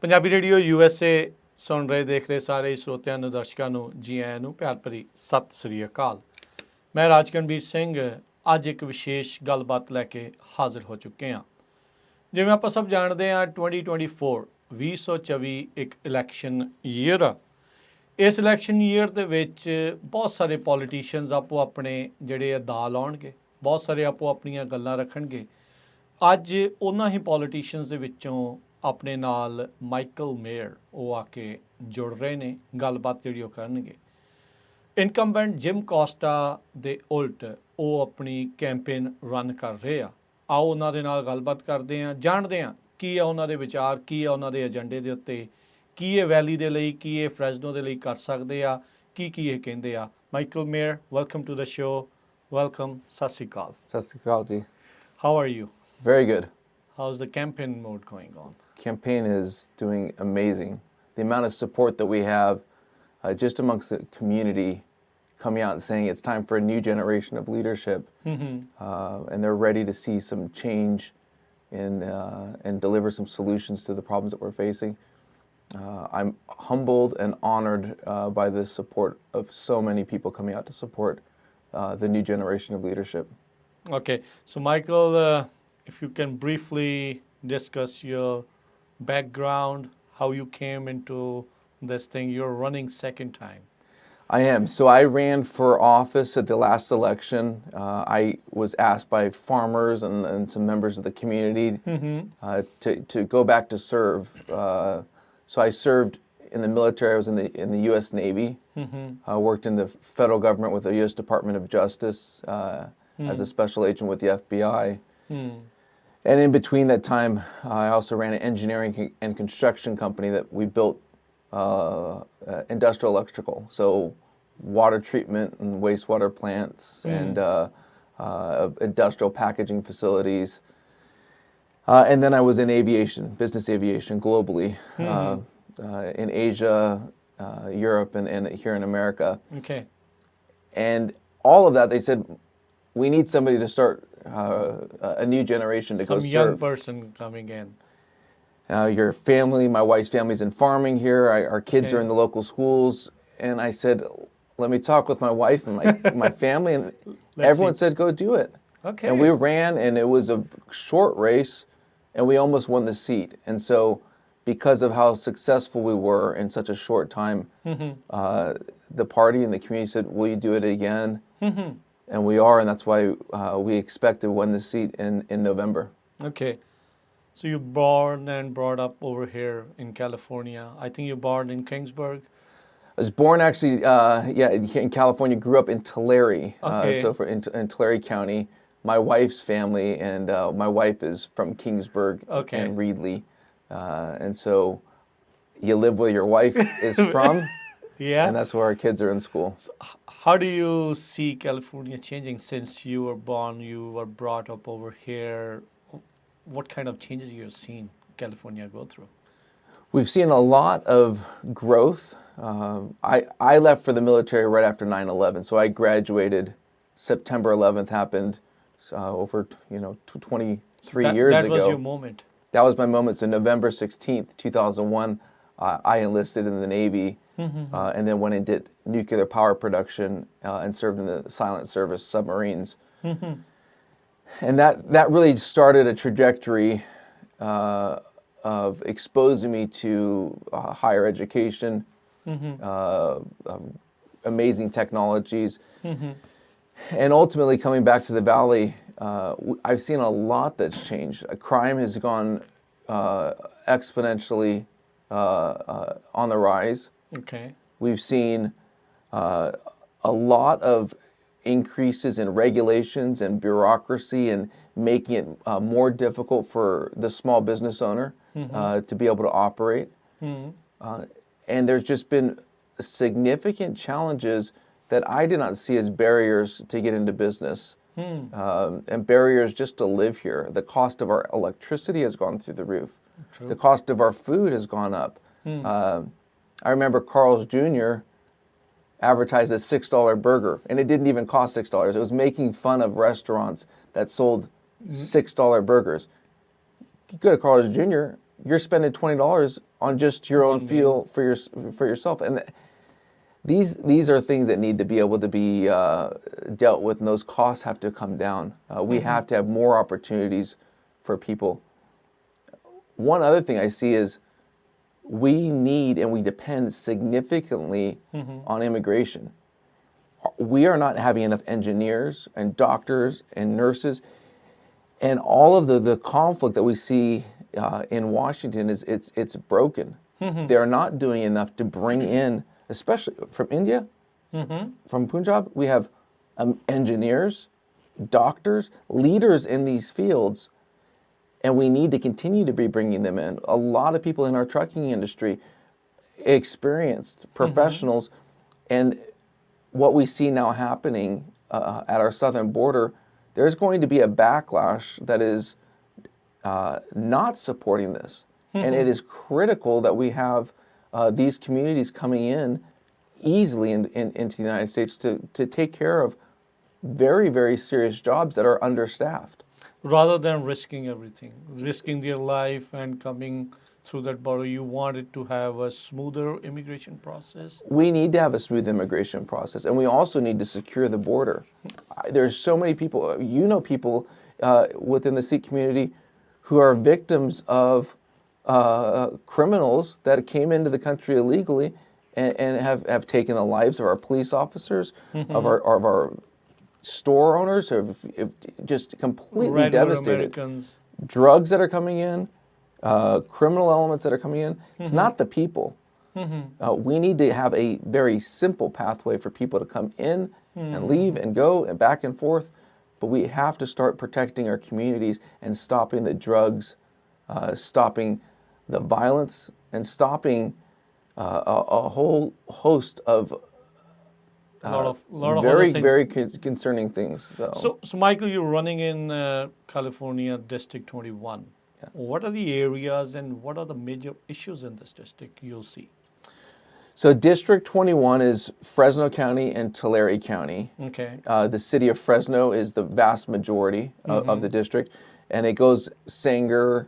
Punjabi radio USA ਸੁਣ ਰਹੇ ਦੇਖ ਰਹੇ ਸਾਰੇ ਸਰੋਤਿਆਂ ਨੂੰ ਦਰਸ਼ਕਾਂ ਨੂੰ ਜੀ ਆਇਆਂ ਨੂੰ ਪਿਆਰ ਭਰੀ ਸਤਿ ਸ੍ਰੀ ਅਕਾਲ। ਮੈਂ ਰਾਜਕਰਨਬੀਰ ਸਿੰਘ ਅੱਜ ਇੱਕ ਵਿਸ਼ੇਸ਼ ਗੱਲਬਾਤ ਲੈ ਕੇ ਹਾਜ਼ਰ ਹੋ ਚੁੱਕੇ ਹਾਂ। ਜਿਵੇਂ ਆਪਾਂ ਸਭ ਜਾਣਦੇ ਹਾਂ 2024 ਇੱਕ ਇਲੈਕਸ਼ਨ ਈਅਰ ਆ। ਇਸ ਇਲੈਕਸ਼ਨ ਈਅਰ ਦੇ ਵਿੱਚ ਬਹੁਤ ਸਾਰੇ ਪੋਲੀਟੀਸ਼ੀਅਨਸ ਆਪੋ ਆਪਣੇ ਜਿਹੜੇ ਆ ਦਾ ਲਾਉਣਗੇ, ਬਹੁਤ ਸਾਰੇ ਆਪੋ ਆਪਣੀਆਂ ਗੱਲਾਂ ਰੱਖਣਗੇ। ਅੱਜ ਉਹਨਾਂ ਹੀ ਪੋਲੀਟੀਸ਼ੀਅਨਸ ਦੇ ਵਿੱਚੋਂ ਆਪਣੇ ਨਾਲ ਮਾਈਕਲ ਮੇਅਰ ਉਹ ਆ ਕੇ ਜੁੜ ਰਹੇ ਨੇ, ਗੱਲਬਾਤ ਜਿਹੜੀ ਉਹ ਕਰਨਗੇ। ਇਨਕੰਬੈਂਟ ਜਿਮ ਕੋਸਟਾ ਦੇ ਉਲਟ ਉਹ ਆਪਣੀ ਕੈਂਪੇਨ ਰਨ ਕਰ ਰਹੇ ਆ। ਆਓ ਉਹਨਾਂ ਦੇ ਨਾਲ ਗੱਲਬਾਤ ਕਰਦੇ ਹਾਂ, ਜਾਣਦੇ ਹਾਂ ਕੀ ਆ ਉਹਨਾਂ ਦੇ ਵਿਚਾਰ, ਕੀ ਆ ਉਹਨਾਂ ਦੇ ਏਜੰਡੇ ਦੇ ਉੱਤੇ, ਕੀ ਇਹ ਵੈਲੀ ਦੇ ਲਈ, ਕੀ ਇਹ ਫਰੈਜ਼ਨੋ ਦੇ ਲਈ ਕਰ ਸਕਦੇ ਆ, ਕੀ ਇਹ ਕਹਿੰਦੇ ਆ। Michael Mayer, welcome to the show. Welcome, ਸਤਿ ਸ਼੍ਰੀ ਅਕਾਲ। ਸਤਿ ਸ਼੍ਰੀ ਅਕਾਲ ਜੀ। How are you? Very good. How's the campaign mode going on? Campaign is doing amazing. The amount of support that we have just amongst the community coming out and saying it's time for a new generation of leadership, and they're ready to see some change and deliver some solutions to the problems that we're facing. I'm humbled and honored by the support of so many people coming out to support the new generation of leadership. Okay, so Michael, if you can briefly discuss your background, how you came into this thing. You're running second time. I am. So I ran for office at the last election. I was asked by farmers and some members of the community to go back to serve. So I served in the military. I was in the U.S. Navy. I worked in the federal government with the U.S. Department of Justice as a special agent with the FBI. And in between that time, I also ran an engineering and construction company that we built industrial electrical, so water treatment and wastewater plants and industrial packaging facilities. And then I was in aviation, business aviation globally, in Asia, Europe, and here in America. Okay. And all of that, they said, we need somebody to start a new generation to go serve. Some young person coming in. Your family, my wife's family's in farming here. Our kids are in the local schools. And I said, let me talk with my wife and my family. And everyone said, go do it. Okay. And we ran, and it was a short race, and we almost won the seat. And so because of how successful we were in such a short time, the party and the community said, will you do it again? And we are, and that's why we expect to win the seat in November. Okay. So you born and brought up over here in California. I think you born in Kingsburg. I was born actually, in California. Grew up in Tulare, in Tulare County. My wife's family and my wife is from Kingsburg and Reedley, and so you live where your wife is from, and that's where our kids are in school. So how do you see California changing since you were born, you were brought up over here? What kind of changes you've seen California go through? We've seen a lot of growth. I left for the military right after 9/11, so I graduated. September 11th happened over 23 years ago. That was your moment. That was my moment. So November 16th, 2001, I enlisted in the Navy, and then went and did nuclear power production and served in the silent service submarines. And that really started a trajectory of exposing me to higher education, amazing technologies, and ultimately coming back to the Valley, I've seen a lot that's changed. Crime has gone exponentially on the rise. Okay. We've seen a lot of increases in regulations and bureaucracy and making it more difficult for the small business owner to be able to operate. And there's just been significant challenges that I did not see as barriers to get into business, and barriers just to live here. The cost of our electricity has gone through the roof. True. The cost of our food has gone up. I remember Carl's Jr. advertised a $6 burger, and it didn't even cost $6. It was making fun of restaurants that sold $6 burgers. You go to Carl's Jr., you're spending $20 on just your own fuel for yourself. And these are things that need to be able to be dealt with, and those costs have to come down. We have to have more opportunities for people. One other thing I see is we need and we depend significantly on immigration. We are not having enough engineers and doctors and nurses, and all of the conflict that we see in Washington it's broken. They're not doing enough to bring in, especially from India, from Punjab. We have engineers, doctors, leaders in these fields, and we need to continue to be bringing them in. A lot of people in our trucking industry, experienced professionals, and what we see now happening at our southern border, there's going to be a backlash that is not supporting this. And it is critical that we have these communities coming in easily into the United States to take care of very, very serious jobs that are understaffed. Rather than risking everything, risking their life and coming through that border, you wanted to have a smoother immigration process? We need to have a smooth immigration process, and we also need to secure the border. There's so many people, people within the Sikh community who are victims of criminals that came into the country illegally and have taken the lives of our police officers, of our store owners, who have just completely devastated. Americans. Drugs that are coming in, criminal elements that are coming in. It's not the people. We need to have a very simple pathway for people to come in and leave and go and back and forth. But we have to start protecting our communities and stopping the drugs, stopping the violence, and stopping a whole host of lot of very, other things. very concerning things. So Michael, you're running in California District 21. Yeah. What are the areas and what are the major issues in this district you'll see? So District 21 is Fresno County and Tulare County. Okay. The city of Fresno is the vast majority of the district. And it goes Sanger,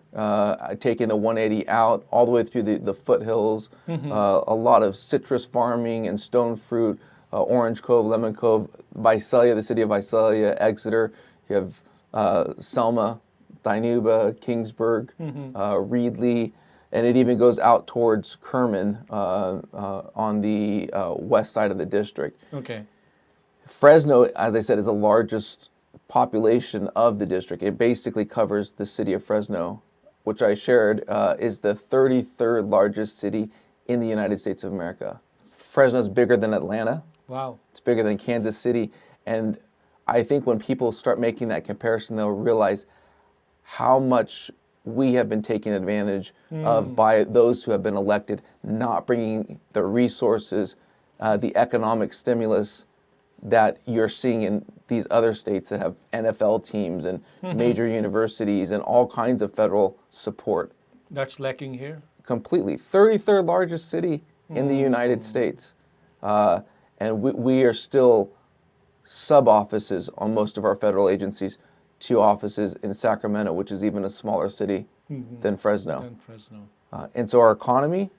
taking the 180 out, all the way through the foothills. A lot of citrus farming and stone fruit, Orange Cove, Lemon Cove, Visalia, the city of Visalia, Exeter. You have Selma, Dinuba, Kingsburg, Reedley, and it even goes out towards Kerman on the west side of the district. Okay. Fresno, as I said, is the largest population of the district. It basically covers the city of Fresno, which I shared is the 33rd largest city in the United States of America. Fresno is bigger than Atlanta. Wow. It's bigger than Kansas City. And I think when people start making that comparison, they'll realize how much we have been taken advantage of by those who have been elected, not bringing the resources, the economic stimulus that you're seeing in these other states that have NFL teams and major universities and all kinds of federal support. That's lacking here? Completely. 33rd largest city in the United States. And we are still sub-offices on most of our federal agencies, 2 offices in Sacramento, which is even a smaller city than Fresno. And so our economy,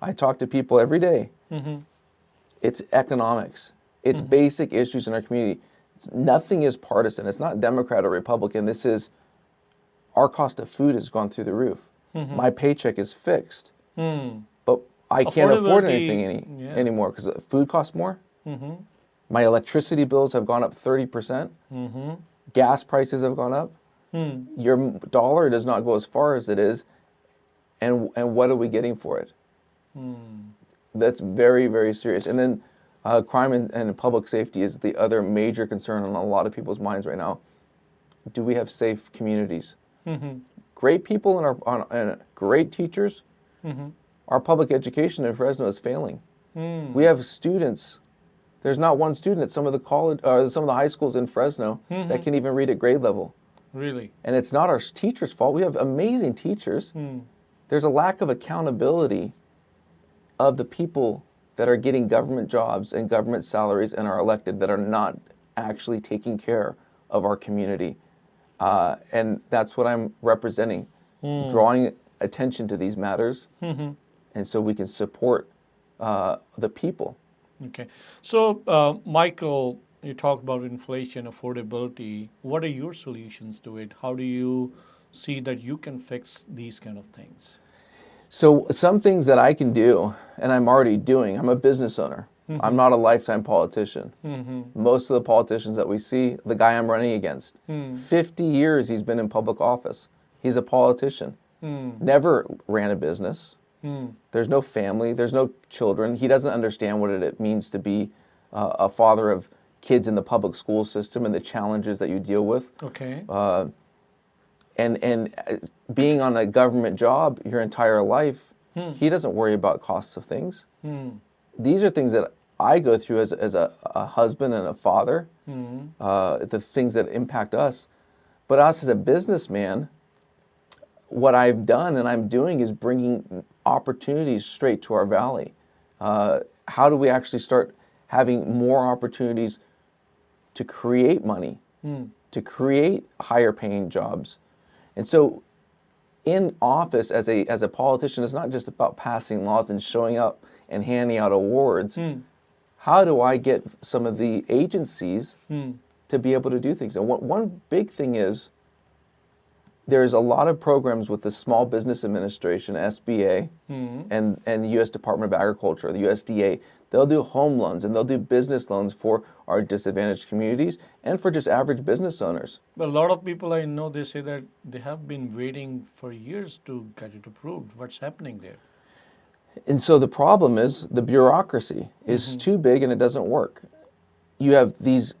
I talk to people every day. It's economics. It's basic issues in our community. Nothing is partisan. It's not Democrat or Republican. This is our cost of food has gone through the roof. My paycheck is fixed. But I can't afford anything anymore because food costs more. My electricity bills have gone up 30%. Gas prices have gone up. Your dollar does not go as far as it is. And what are we getting for it? That's very, very serious. And then crime and public safety is the other major concern on a lot of people's minds right now. Do we have safe communities? Great people and great teachers. Our public education in Fresno is failing. We have students. There's not one student at some of the high schools in Fresno that can even read at grade level. Really? And it's not our teachers' fault. We have amazing teachers. There's a lack of accountability of the people that are getting government jobs and government salaries and are elected that are not actually taking care of our community. And that's what I'm representing, drawing attention to these matters, Mm-hmm. and so we can support the people. Okay. So, Michael, you talked about inflation, affordability. What are your solutions to it? How do you see that you can fix these kind of things? So some things that I can do, and I'm already doing, I'm a business owner. I'm not a lifetime politician. Mm-hmm. Most of the politicians that we see, the guy I'm running against, 50 years he's been in public office. He's a politician. Never ran a business. There's no family. There's no children. He doesn't understand what it means to be a father of kids in the public school system and the challenges that you deal with. Okay. And being on a government job your entire life, he doesn't worry about costs of things. These are things that I go through as a husband and a father, the things that impact us. But us as a businessman, what I've done and I'm doing is bringing opportunities straight to our valley. How do we actually start having more opportunities to create money, to create higher paying jobs? And so in office as a politician, it's not just about passing laws and showing up and handing out awards. How do I get some of the agencies to be able to do things? And one big thing is there's a lot of programs with the Small Business Administration, SBA, and the U.S. Department of Agriculture, the USDA. They'll do home loans and they'll do business loans for our disadvantaged communities and for just average business owners. But a lot of people I know, they say that they have been waiting for years to get it approved. What's happening there? And so the problem is the bureaucracy is too big and it doesn't work. You have these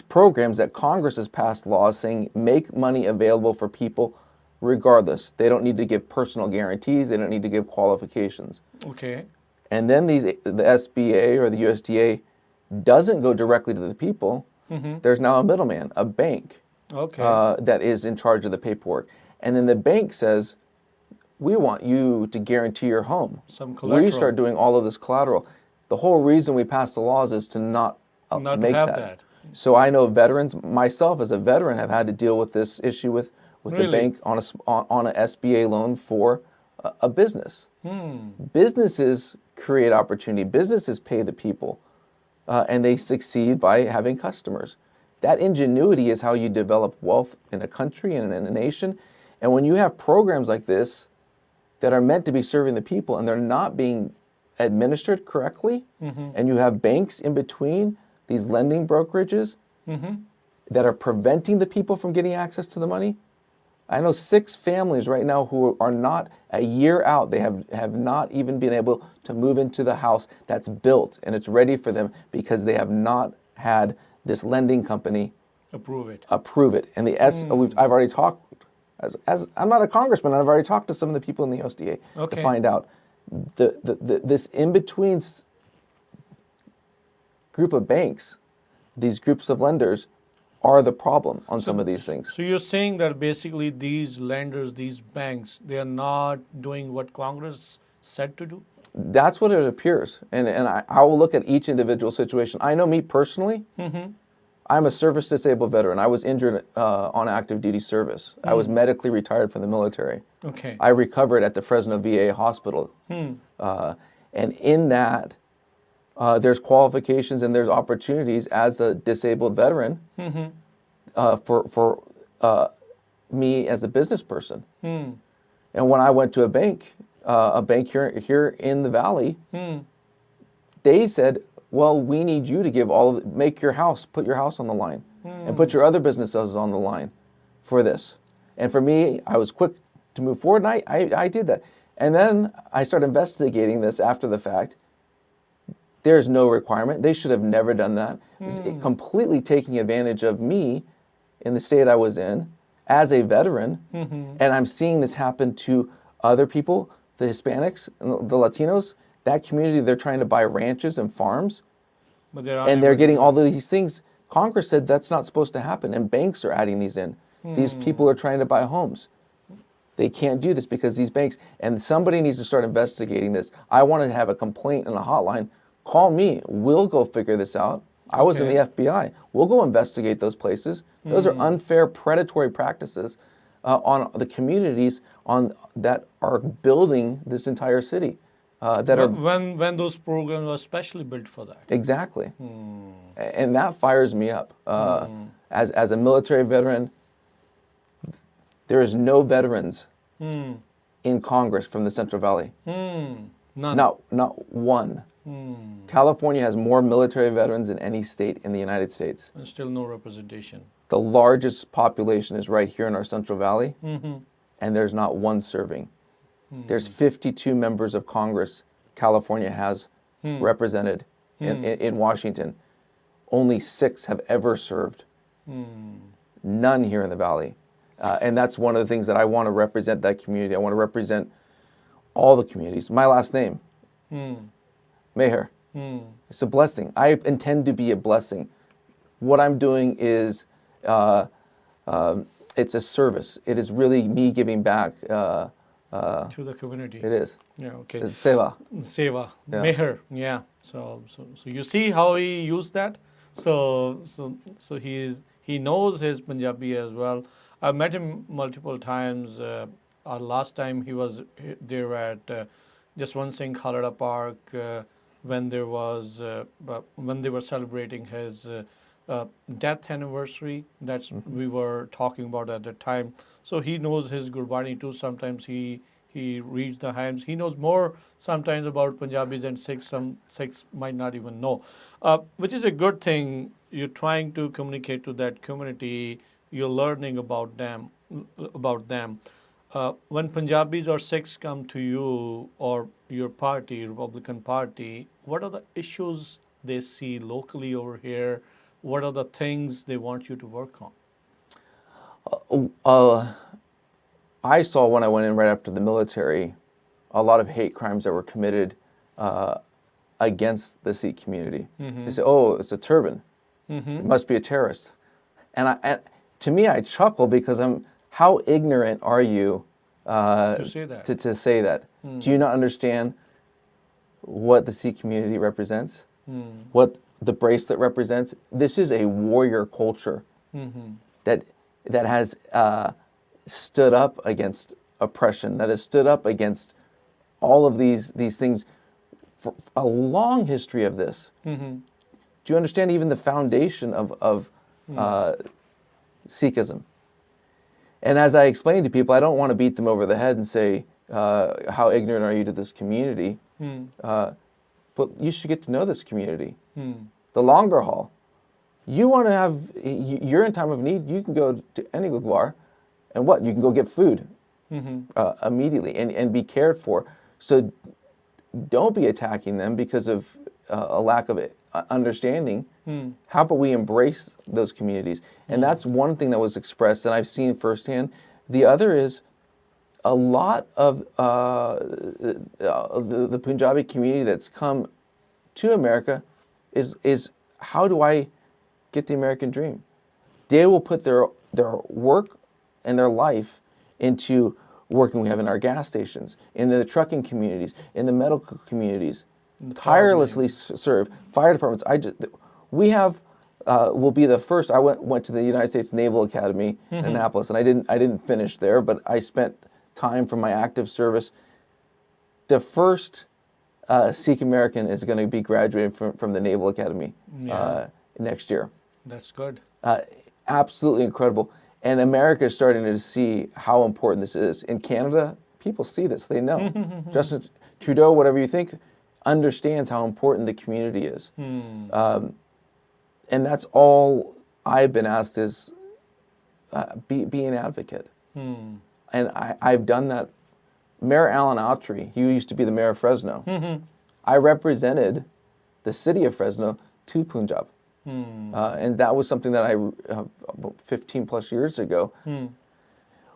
programs that Congress has passed laws saying make money available for people regardless. They don't need to give personal guarantees. They don't need to give qualifications. Okay. And then the SBA or the USDA doesn't go directly to the people. There's now a middleman, a bank, that is in charge of the paperwork. And then the bank says, we want you to guarantee your home. Some collateral. We start doing all of this collateral. The whole reason we pass the laws is to not make have that. that. So I know veterans, myself as a veteran, have had to deal with this issue with the bank on a SBA loan for a business. Businesses create opportunity. Businesses pay the people, and they succeed by having customers. That ingenuity is how you develop wealth in a country and in a nation. And when you have programs like this that are meant to be serving the people and they're not being administered correctly, and you have banks in between, these lending brokerages that are preventing the people from getting access to the money. I know 6 families right now who are not a year out. They have not even been able to move into the house that's built and it's ready for them because they have not had this lending company Approve it. And I've already talked, as I'm not a congressman, I've already talked to some of the people in the USDA to find out this in-between group of banks, these groups of lenders, are the problem on some of these things. So you're saying that basically these lenders, these banks, they are not doing what Congress said to do? That's what it appears. And I will look at each individual situation. I know me personally, I'm a service disabled veteran. I was injured on active duty service. I was medically retired from the military. Okay. I recovered at the Fresno VA hospital. And in that, there's qualifications and there's opportunities as a disabled veteran for me as a business person. And when I went to a bank here in the Valley, they said, well, we need you to give put your house on the line and put your other businesses on the line for this. And for me, I was quick to move forward and I did that. And then I started investigating this after the fact. There's no requirement. They should have never done that. It's completely taking advantage of me in the state I was in as a veteran. And I'm seeing this happen to other people, the Hispanics, the Latinos, that community. They're trying to buy ranches and farms. But they're getting all of these things. Congress said that's not supposed to happen. And banks are adding these in. These people are trying to buy homes. They can't do this because these banks, and somebody needs to start investigating this. I want to have a complaint and a hotline. Call me. We'll go figure this out. I was in the FBI. We'll go investigate those places. Those are unfair, predatory practices on the communities that are building this entire city. When those programs were specially built for that. Exactly. And that fires me up. As a military veteran, there is no veterans in Congress from the Central Valley. None. Not one. California has more military veterans than any state in the United States. And still no representation. The largest population is right here in our Central Valley, and there's not one serving. There's 52 members of Congress California has represented in Washington. Only 6 have ever served. None here in the Valley. And that's one of the things that I want to represent that community. I want to represent all the communities. My last name, Maher. It's a blessing. I intend to be a blessing. What I'm doing is, it's a service. It is really me giving back. To the community. It is. Yeah, okay. It's seva. Seva. Yeah. Maher. Yeah. So you see how he used that? So he knows his Punjabi as well. I've met him multiple times. Last time he was there at Jaswant Singh Khalada Park when they were celebrating his death anniversary. That's we were talking about at the time. So he knows his Gurbani too. Sometimes he reads the hymns. He knows more sometimes about Punjabis than Sikhs. Some Sikhs might not even know, which is a good thing. You're trying to communicate to that community. You're learning about them. When Punjabis or Sikhs come to you or your party, Republican Party, what are the issues they see locally over here? What are the things they want you to work on? I saw when I went in right after the military, a lot of hate crimes that were committed against the Sikh community. They say, "Oh, it's a turban. It must be a terrorist." And to me, I chuckle because how ignorant are you To say that. to say that? Do you not understand what the Sikh community represents? What the bracelet represents? This is a warrior culture that has stood up against oppression, that has stood up against all of these things for a long history of this. Do you understand even the foundation of Sikhism? And as I explain to people, I don't want to beat them over the head and say, how ignorant are you to this community? But you should get to know this community. The longer haul. You want to have, you're in time of need, you can go to any gurdwara and you can go get food immediately and be cared for. So don't be attacking them because of a lack of understanding. How about we embrace those communities? And that's one thing that was expressed and I've seen firsthand. The other is a lot of the Punjabi community that's come to America is how do I get the American dream? They will put their work and their life into working we have in our gas stations, in the trucking communities, in the medical communities, tirelessly serve fire departments. We have will be the first. I went to the United States Naval Academy in Annapolis, and I didn't finish there, but I spent time from my active service. The first Sikh American is going to be graduating from the Naval Academy next year. That's good. Absolutely incredible. And America is starting to see how important this is. In Canada, people see this. They know. Justin Trudeau, whatever you think, understands how important the community is. And that's all I've been asked is be an advocate. And I've done that. Mayor Alan Autry, he used to be the mayor of Fresno. I represented the city of Fresno to Punjab. And that was something that about 15 plus years ago,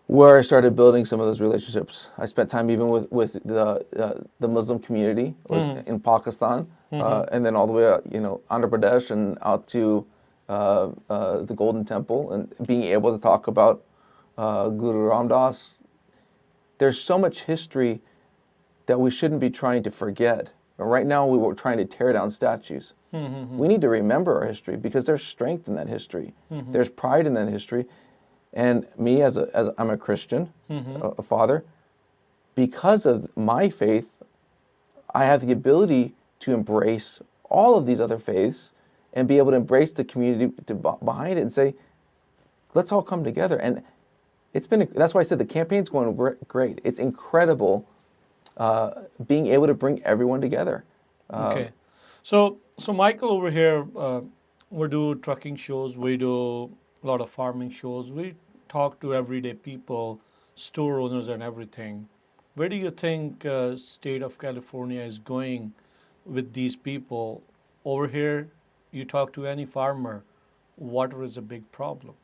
where I started building some of those relationships. I spent time even with the Muslim community in Pakistan, and then all the way out, Andhra Pradesh and out to the Golden Temple, and being able to talk about Guru Ram Das. There's so much history that we shouldn't be trying to forget. Right now, we were trying to tear down statues. We need to remember our history because there's strength in that history. There's pride in that history. And me, as I'm a Christian, a father, because of my faith, I have the ability to embrace all of these other faiths and be able to embrace the community behind it and say, let's all come together. And that's why I said the campaign's going great. It's incredible being able to bring everyone together. Okay. So Michael over here, we do trucking shows, we do a lot of farming shows, we talk to everyday people, store owners and everything. Where do you think state of California is going with these people? Over here, you talk to any farmer, water is a big problem.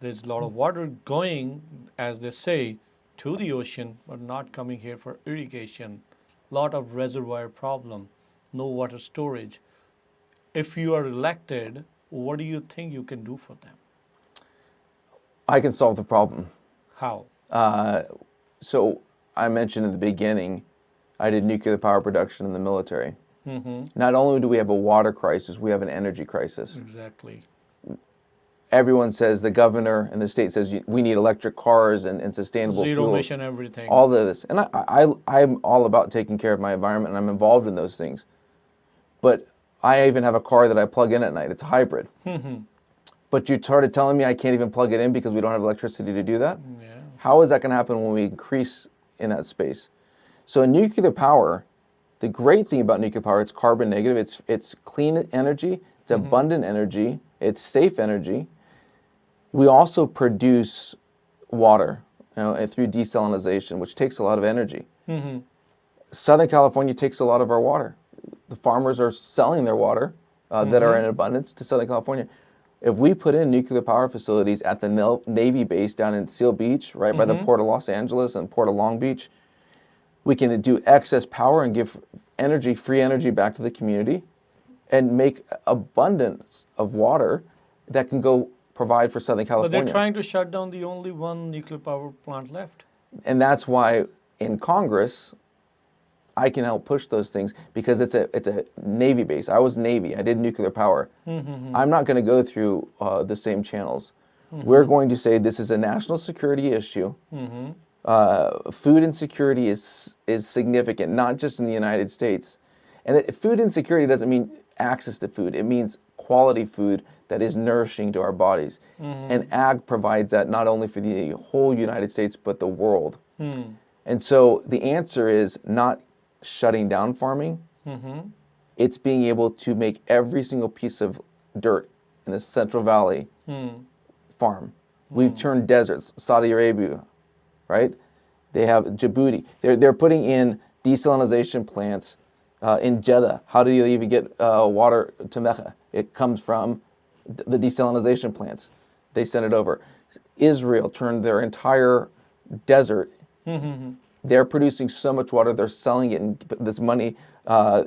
There's a lot of water going, as they say, to the ocean, but not coming here for irrigation. Lot of reservoir problem, no water storage. If you are elected, what do you think you can do for them? I can solve the problem. How? So I mentioned in the beginning, I did nuclear power production in the military. Not only do we have a water crisis, we have an energy crisis. Exactly. Everyone says, the governor and the state says we need electric cars and sustainable Zero fuels. emission everything. All of this. And I'm all about taking care of my environment, and I'm involved in those things. But I even have a car that I plug in at night. It's a hybrid. But you started telling me I can't even plug it in because we don't have electricity to do that? Yeah. How is that going to happen when we increase in that space? So in nuclear power, the great thing about nuclear power, it's carbon negative, it's clean energy, it's abundant energy, it's safe energy. We also produce water, through desalination, which takes a lot of energy. Southern California takes a lot of our water. The farmers are selling their water that are in abundance to Southern California. If we put in nuclear power facilities at the Navy base down in Seal Beach, right by the Port of Los Angeles and Port of Long Beach, we can do excess power and give energy, free energy back to the community and make abundance of water that can go provide for Southern But California. they're trying to shut down the only one nuclear power plant left. And that's why in Congress, I can help push those things because it's a Navy base. I was Navy. I did nuclear power. I'm not going to go through the same channels. We're going to say this is a national security issue. Food insecurity is significant, not just in the United States. And food insecurity doesn't mean access to food. It means quality food that is nourishing to our bodies. And ag provides that not only for the whole United States, but the world. And so the answer is not shutting down farming. It's being able to make every single piece of dirt in the Central Valley farm. We've turned deserts, Saudi Arabia, right? They have Djibouti. They're putting in desalination plants in Jeddah. How do you even get water to Mecca? It comes from the desalination plants. They send it over. Israel turned their entire desert. They're producing so much water, they're selling it, and this money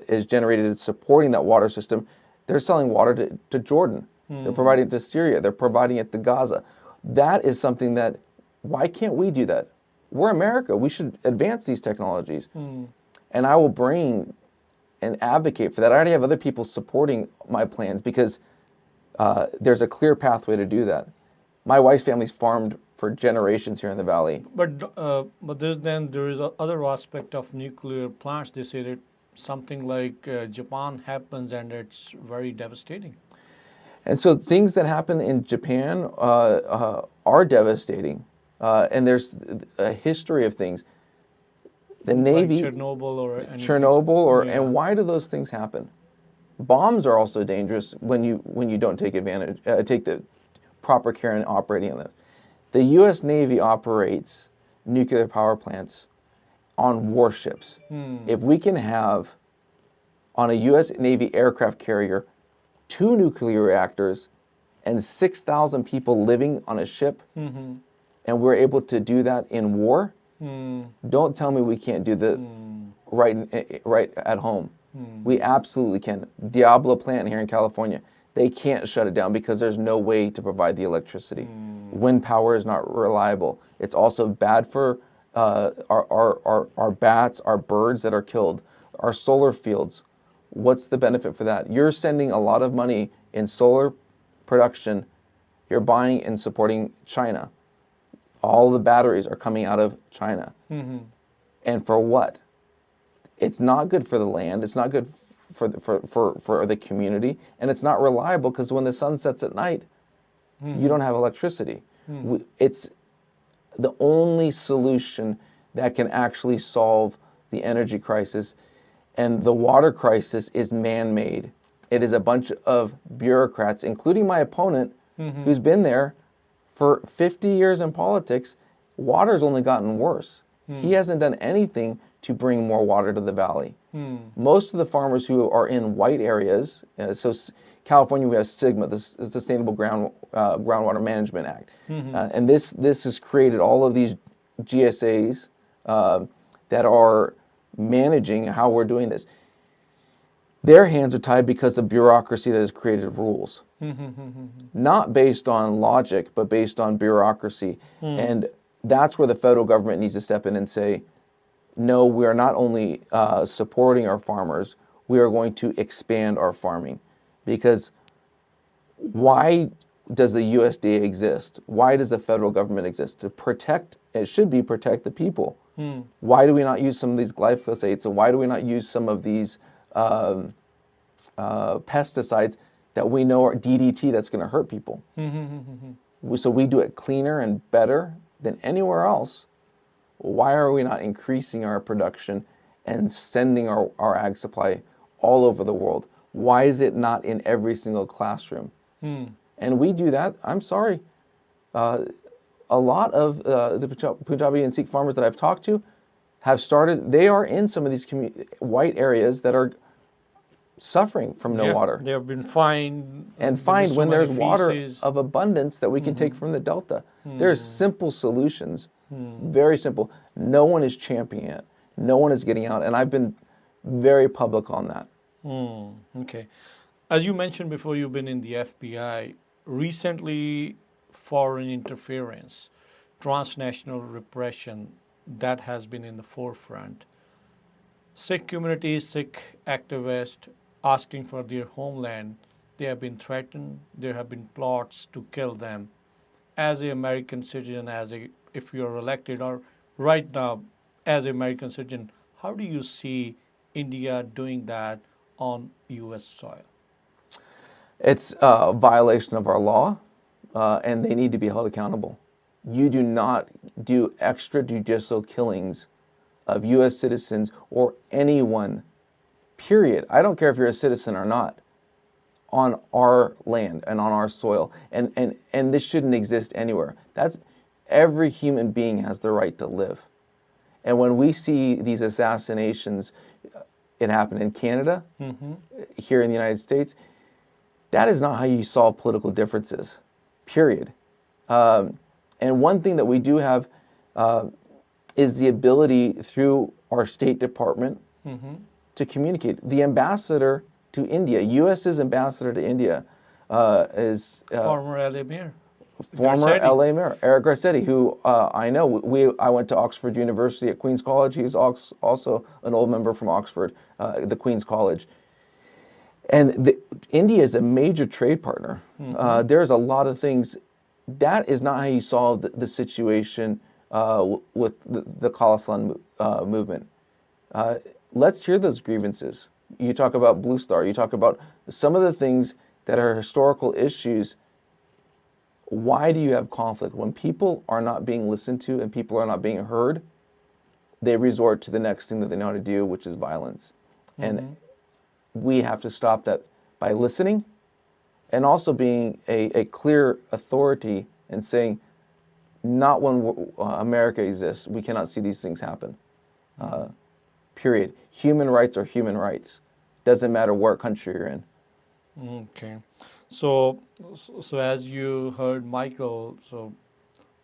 is generated supporting that water system. They're selling water to Jordan. They're providing it to Syria. They're providing it to Gaza. That is something that, why can't we do that? We're America. We should advance these technologies. And I will bring and advocate for that. I already have other people supporting my plans because there's a clear pathway to do that. My wife's family's farmed for generations here in the valley. But there is a other aspect of nuclear plants. They say that something like Japan happens and it's very devastating. And so things that happen in Japan are devastating. And there's a history of things. The Navy, like Chernobyl or anything. And why do those things happen? Bombs are also dangerous when you don't take the proper care in operating them. The U.S. Navy operates nuclear power plants on warships. If we can have on a U.S. Navy aircraft carrier 2 nuclear reactors and 6,000 people living on a ship, and we're able to do that in war, don't tell me we can't do that right at home. We absolutely can. Diablo plant here in California, they can't shut it down because there's no way to provide the electricity. Wind power is not reliable. It's also bad for our bats, our birds that are killed, our solar fields. What's the benefit for that? You're sending a lot of money in solar production. You're buying and supporting China. All the batteries are coming out of China. And for what? It's not good for the land. It's not good for the community, and it's not reliable because when the sun sets at night, you don't have electricity. It's the only solution that can actually solve the energy crisis, and the water crisis is man-made. It is a bunch of bureaucrats, including my opponent, who's been there for 50 years in politics. Water's only gotten worse. He hasn't done anything to bring more water to the valley. Most of the farmers who are in white areas, California, we have SGMA, the Sustainable Groundwater Management Act, and this has created all of these GSAs that are managing how we're doing this. Their hands are tied because of bureaucracy that has created rules, not based on logic, but based on bureaucracy. And that's where the federal government needs to step in and say, no, we are not only supporting our farmers, we are going to expand our farming. Because why does the USDA exist? Why does the federal government exist? To protect, it should be protect the people. Why do we not use some of these glyphosates? And why do we not use some of these pesticides that we know are DDT that's going to hurt people? So we do it cleaner and better than anywhere else. Why are we not increasing our production and sending our ag supply all over the world? Why is it not in every single classroom? And we do that. I'm sorry. A lot of the Punjabi and Sikh farmers that I've talked to have started, they are in some of these white areas that are suffering from no water. They have been fined. And fined when there's water of abundance that we can take from the Delta. There's simple solutions, very simple. No one is championing it. No one is getting out. And I've been very public on that. Okay. As you mentioned before, you've been in the FBI. Recently, foreign interference, transnational repression, that has been in the forefront. Sikh communities, Sikh activists asking for their homeland, they have been threatened. There have been plots to kill them. As an American citizen, if you're elected, or right now as an American citizen, how do you see India doing that on U.S. soil? It's a violation of our law, and they need to be held accountable. You do not do extrajudicial killings of U.S. citizens or anyone, period. I don't care if you're a citizen or not, on our land and on our soil. And this shouldn't exist anywhere. Every human being has the right to live. And when we see these assassinations, it happened in Canada, here in the United States, that is not how you solve political differences, period. And one thing that we do have is the ability through our State Department to communicate. The ambassador to India, U.S.'s ambassador to India is former LA Mayor. Former LA Mayor, Eric Garcetti, who I know. I went to Oxford University at Queen's College. He's also an old member from Oxford, the Queen's College. And India is a major trade partner. There's a lot of things. That is not how you solve the situation with the Khalistan movement. Let's hear those grievances. You talk about Blue Star. You talk about some of the things that are historical issues. Why do you have conflict? When people are not being listened to and people are not being heard, they resort to the next thing that they know how to do, which is violence. And we have to stop that by listening and also being a clear authority and saying, not when America exists, we cannot see these things happen. Period. Human rights are human rights. Doesn't matter what country you're in. Okay. So as you heard Michael, so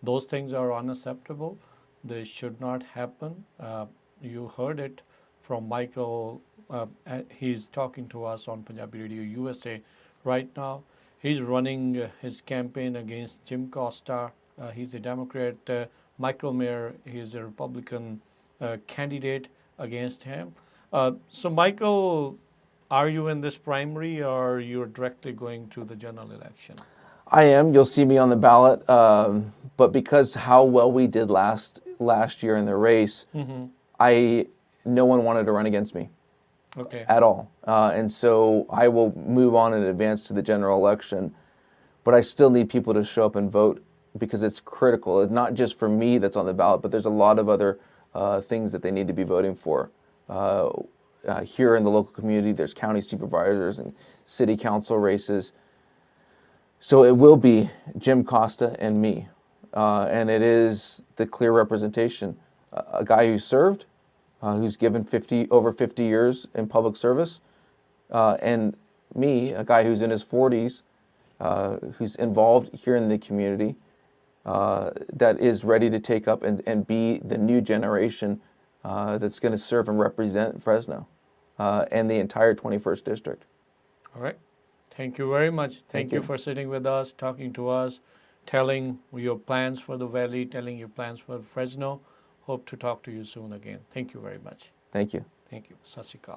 those things are unacceptable. They should not happen. You heard it from Michael. He's talking to us on Punjabi Radio USA right now. He's running his campaign against Jim Costa. He's a Democrat. Michael Maher, he's a Republican candidate against him. So Michael, are you in this primary or you're directly going to the general election? I am. You'll see me on the ballot, but because how well we did last year in the race, no one wanted to run against me Okay. at all, and so I will move on and advance to the general election. But I still need people to show up and vote because it's critical. It's not just for me that's on the ballot, but there's a lot of other things that they need to be voting for. Here in the local community, there's county supervisors and city council races. So it will be Jim Costa and me, and it is the clear representation. A guy who served, who's given over 50 years in public service, and me, a guy who's in his 40s, who's involved here in the community, that is ready to take up and be the new generation that's going to serve and represent Fresno and the entire 21st district. All right. Thank you very much. Thank you you. for sitting with us, talking to us, telling your plans for the valley, telling your plans for Fresno. Hope to talk to you soon again. Thank you very much. Thank you. Thank you. Sat Sri Akal.